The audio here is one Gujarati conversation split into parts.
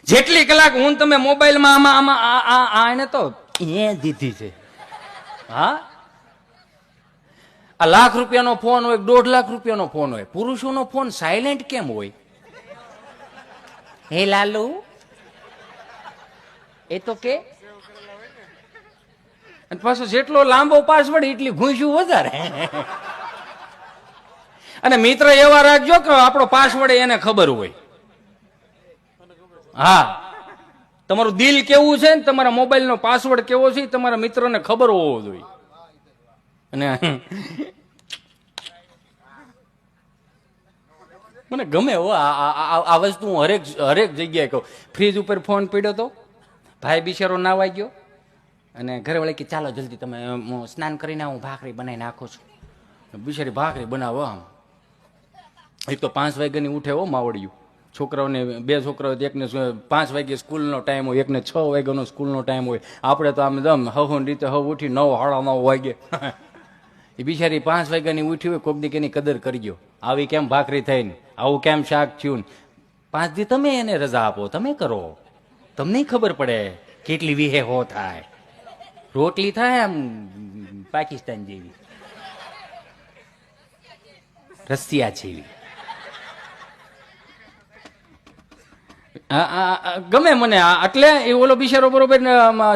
જેટલી કલાક હું ને તમે મોબાઈલમાં આમાં આમાં એને તો એ દીધી છે. હા, આ લાખ રૂપિયાનો ફોન હોય, 1.5 લાખ રૂપિયાનો ફોન હોય, પુરુષોનો ફોન સાયલેન્ટ કેમ હોય? હે લાલુ એ તો કે, અને પાછો જેટલો લાંબો પાસવર્ડ એટલી ઘૂંસ્યું વધારે. અને મિત્ર એવા રાખજો કે આપણો પાસવર્ડ એને ખબર હોય. હા, તમારું દિલ કેવું છે ને તમારા મોબાઈલ નો પાસવર્ડ કેવો છે તમારા મિત્રને ખબર હોવો જોઈએ. અને મને ગમે હો આ વસ્તુ. હું હરેક જગ્યાએ કહું. ફ્રીજ ઉપર ફોન પડ્યો તો ભાઈ બિચારો નાવાઈ ગયો અને ઘરવાળી કે ચાલો જલ્દી તમે સ્નાન કરીને હું ભાખરી બનાવી નાખું છું. બિચારી ભાખરી બનાવો. આમ એક તો 5 વાગ્યાની ઉઠે હો માવડિયું. છોકરાઓને 2 છોકરાઓ, એકને 5 વાગે સ્કૂલનો ટાઈમ હોય, એકને 6 વાગ્યાનો સ્કૂલનો ટાઈમ હોય. આપણે તો આમ દમ હવની રીતે હવ ઉઠી 9 સાડા 9 વાગે. એ બિચારી 5 વાગ્યાની ઉઠી હોય, કોક દી એની કદર કરી ગયો. આવી કેમ ભાખરી થઈને, આવું કેમ શાક થયું. 5 દી તમે એને રજા આપો, તમે કરો, તમને ખબર પડે કેટલી વિહે હો થાય. રોટલી થાય આમ પાકિસ્તાન જેવી, રશિયા જેવી. ગમે મને. એટલે એ ઓલો બિચારો બરોબર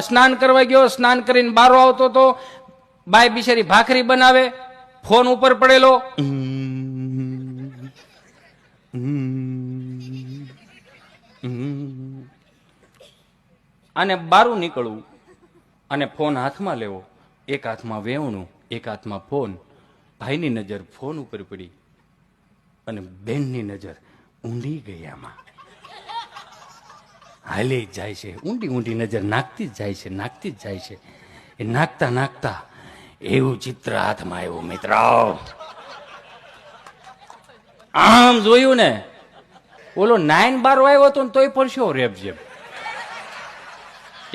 સ્નાન કરવા ગયો, સ્નાન કરીને બારો આવતો તો બાય બિચારી ભાખરી બનાવે, ફોન ઉપર પડેલો. અને બારું નીકળવું અને ફોન હાથમાં લેવો. એક હાથમાં વેવણું, એક હાથમાં ફોન. ભાઈની નજર ફોન ઉપર પડી અને બેનની નજર ઊંડી ગઈ. આમાં હાલી જ જાય છે, ઊંડી ઊંડી નજર નાખતી જ જાય છે, નાખતી જ જાય છે. એ નાખતા નાખતા એવું ચિત્ર હાથમાં આવ્યું મિત્ર. આમ જોયું ને, ઓલો 9 બાર આવ્યો હતો ને તોય પણ શું રેપ જેમ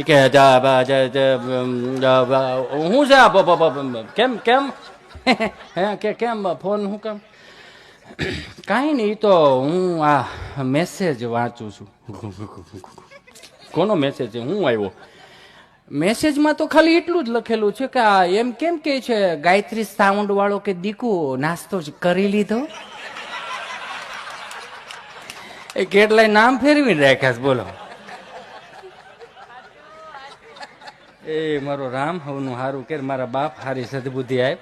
કે હું છે કેમ કેમ કે કેમ ફોન હું કેમ કાંઈ નહીં, તો હું આ મેસેજ વાંચું છું. કોનો મેસેજ છે? હું આવ્યો. મેસેજમાં તો ખાલી એટલું જ લખેલું છે કે આ એમ કેમ કે છે ગાયત્રી સાઉન્ડ વાળો કે દીકુ નાસ્તો જ કરી લીધો. એ કેટલાય નામ ફેરવીને રાખ્યા. બોલો એ મારો રામ હવનું હારું કે મારા બાપ હારી સદબુદ્ધિ આપ.